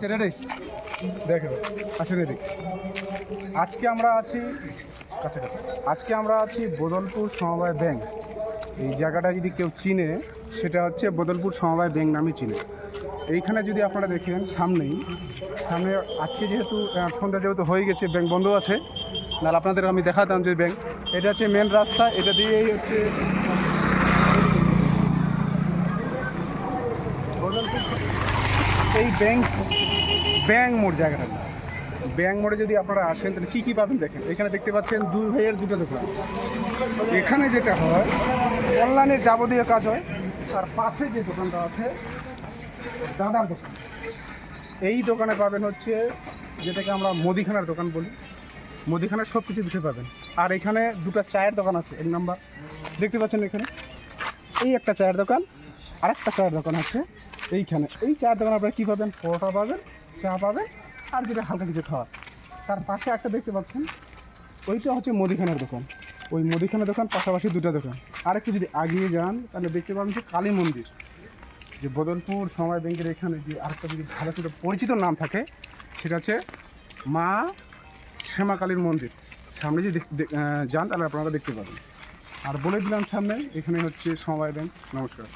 রে দেখো আসেন এদিকে। আজকে আমরা আছি কাছাকাছি। আজকে আমরা আছি বদলপুর সমবায় ব্যাংক। এই জায়গাটা যদি কেউ চিনে সেটা হচ্ছে বদলপুর সমবায় ব্যাংক নামে চিনে। এইখানে যদি আপনারা দেখেন সামনে আজকে যেহেতু সন্ধ্যা যেহেতু হয়ে গেছে, ব্যাংক বন্ধ আছে, নাহলে আপনাদের আমি দেখাতাম যে ব্যাংক এটা হচ্ছে মেন রাস্তা। এটা দিয়েই হচ্ছে বদলপুর এই ব্যাংক মোড় জায়গাটা। ব্যাংক মোড়ে যদি আপনারা আসেন তাহলে কী কী পাবেন দেখেন। এখানে দেখতে পাচ্ছেন দুই ভাইয়ের দুটো দোকান। এখানে যেটা হয় অনলাইনের যাবতীয় কাজ হয়। আর পাশে যে দোকানটা আছে দাদার দোকান, এই দোকানে পাবেন হচ্ছে যেটাকে আমরা মুদিখানার দোকান বলি। মুদিখানার সব কিছু বিষয় পাবেন। আর এখানে দুটো চায়ের দোকান আছে। এক নাম্বার দেখতে পাচ্ছেন এখানে এই একটা চায়ের দোকান, আর একটা চায়ের দোকান আছে এইখানে। এই চায়ের দোকান আপনারা কী পাবেন? পরোটা পাবেন, চা পাবেন, আর যেটা হালকা কিছু খাওয়া। তার পাশে একটা দেখতে পাচ্ছেন ওইটা হচ্ছে মুদিখানার দোকান। ওই মুদিখানার দোকান পাশাপাশি দুটো দোকান। আর একটু যদি আগিয়ে যান তাহলে দেখতে পাবেন যে কালী মন্দির, যে বদলপুর সমবায় ব্যাংকের এখানে যে আরেকটা যদি ভালো ছোটো পরিচিত নাম থাকে সেটা হচ্ছে মা শ্যামা কালীর মন্দির। সামনে যদি যান তাহলে আপনারা দেখতে পাবেন। আর বলে দিলাম সামনে এখানে হচ্ছে সমবায় ব্যাংক। নমস্কার।